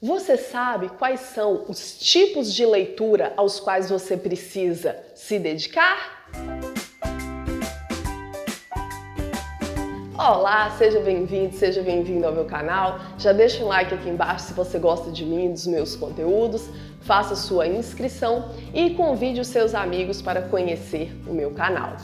Você sabe quais são os tipos de leitura aos quais você precisa se dedicar? Olá, seja bem-vindo ao meu canal. Já deixa um like aqui embaixo se você gosta de mim, dos meus conteúdos. Faça sua inscrição e convide os seus amigos para conhecer o meu canal.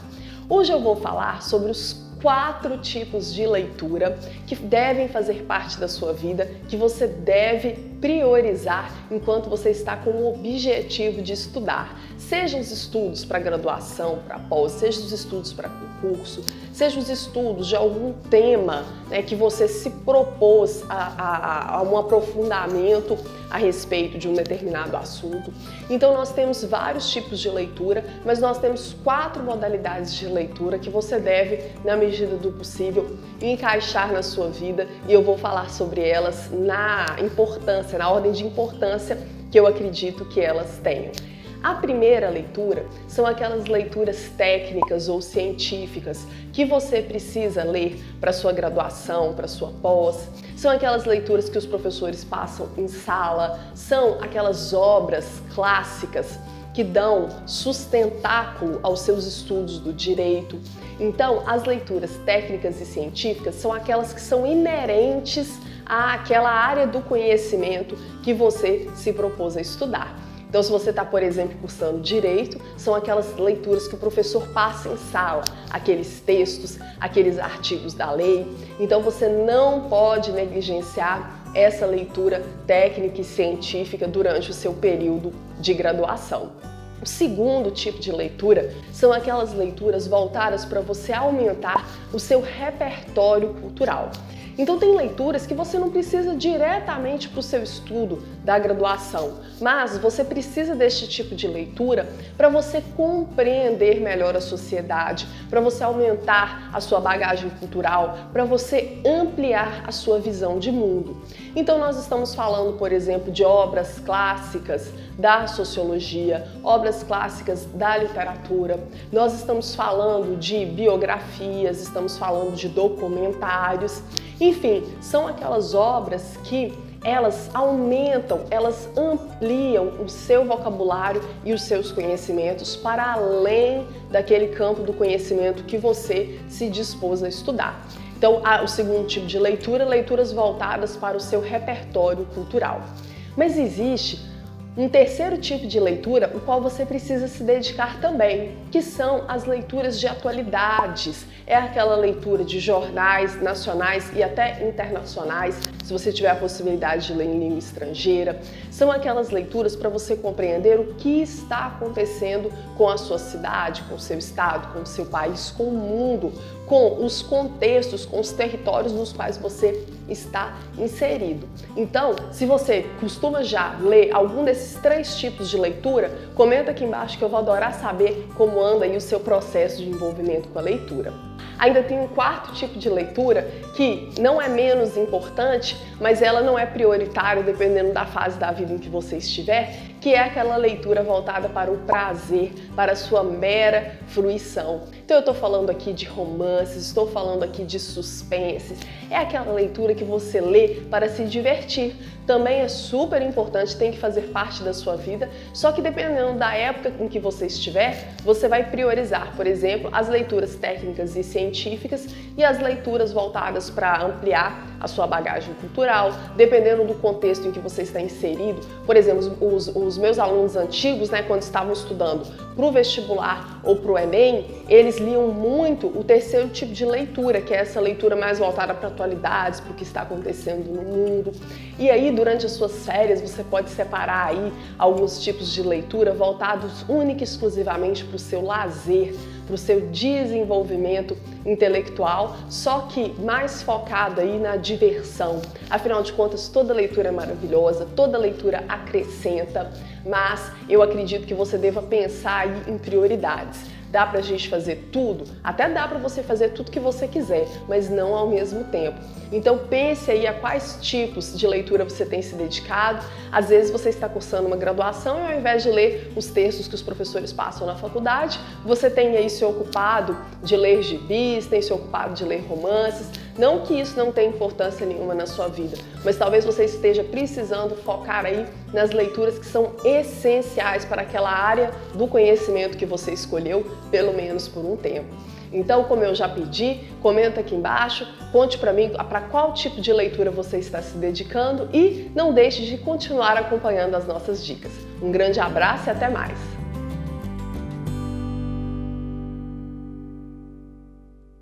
Hoje eu vou falar sobre os 4 tipos de leitura que devem fazer parte da sua vida, que você deve priorizar enquanto você está com o objetivo de estudar. Sejam os estudos para graduação, para pós, sejam os estudos para concurso, sejam os estudos de algum tema, que você se propôs a um aprofundamento a respeito de um determinado assunto. Então nós temos vários tipos de leitura, mas nós temos 4 modalidades de leitura que você deve, na medida do possível, encaixar na sua vida, e eu vou falar sobre elas na ordem de importância que eu acredito que elas tenham. A primeira leitura são aquelas leituras técnicas ou científicas que você precisa ler para sua graduação, para sua pós. São aquelas leituras que os professores passam em sala, são aquelas obras clássicas que dão sustentáculo aos seus estudos do direito. Então, as leituras técnicas e científicas são aquelas que são inerentes àquela área do conhecimento que você se propôs a estudar. Então, se você está, por exemplo, cursando Direito, são aquelas leituras que o professor passa em sala, aqueles textos, aqueles artigos da lei. Então, você não pode negligenciar essa leitura técnica e científica durante o seu período de graduação. O segundo tipo de leitura são aquelas leituras voltadas para você aumentar o seu repertório cultural. Então tem leituras que você não precisa diretamente para o seu estudo da graduação, mas você precisa deste tipo de leitura para você compreender melhor a sociedade, para você aumentar a sua bagagem cultural, para você ampliar a sua visão de mundo. Então nós estamos falando, por exemplo, de obras clássicas da sociologia, obras clássicas da literatura, nós estamos falando de biografias, estamos falando de documentários. Enfim, são aquelas obras que elas aumentam, elas ampliam o seu vocabulário e os seus conhecimentos para além daquele campo do conhecimento que você se dispôs a estudar. Então, o segundo tipo de leitura, leituras voltadas para o seu repertório cultural. Mas existe um terceiro tipo de leitura, o qual você precisa se dedicar também, que são as leituras de atualidades. É aquela leitura de jornais nacionais e até internacionais, se você tiver a possibilidade de ler em língua estrangeira. São aquelas leituras para você compreender o que está acontecendo com a sua cidade, com o seu estado, com o seu país, com o mundo, com os contextos, com os territórios nos quais você está inserido. Então, se você costuma já ler algum desses 3 tipos de leitura, comenta aqui embaixo que eu vou adorar saber como anda aí o seu processo de envolvimento com a leitura. Ainda tem um 4º tipo de leitura que não é menos importante, mas ela não é prioritária dependendo da fase da vida em que você estiver, que é aquela leitura voltada para o prazer, para a sua mera fruição. Então eu estou falando aqui de romances, estou falando aqui de suspenses, é aquela leitura que você lê para se divertir. Também é super importante, tem que fazer parte da sua vida, só que dependendo da época em que você estiver, você vai priorizar, por exemplo, as leituras técnicas e científicas e as leituras voltadas para ampliar a sua bagagem cultural, dependendo do contexto em que você está inserido. Por exemplo, os meus alunos antigos, quando estavam estudando para o vestibular ou para o Enem, eles liam muito o terceiro tipo de leitura, que é essa leitura mais voltada para atualidades, para o que está acontecendo no mundo. E aí, durante as suas férias, você pode separar aí alguns tipos de leitura voltados única e exclusivamente para o seu lazer, para o seu desenvolvimento intelectual, só que mais focado aí na diversão. Afinal de contas, toda leitura é maravilhosa, toda leitura acrescenta, mas eu acredito que você deva pensar aí em prioridades. Dá pra gente fazer tudo? Até dá pra você fazer tudo que você quiser, mas não ao mesmo tempo. Então pense aí a quais tipos de leitura você tem se dedicado. Às vezes você está cursando uma graduação e ao invés de ler os textos que os professores passam na faculdade, você tem aí se ocupado de ler gibis, tem se ocupado de ler romances. Não que isso não tenha importância nenhuma na sua vida, mas talvez você esteja precisando focar aí nas leituras que são essenciais para aquela área do conhecimento que você escolheu, pelo menos por um tempo. Então, como eu já pedi, comenta aqui embaixo, conte para mim para qual tipo de leitura você está se dedicando e não deixe de continuar acompanhando as nossas dicas. Um grande abraço e até mais!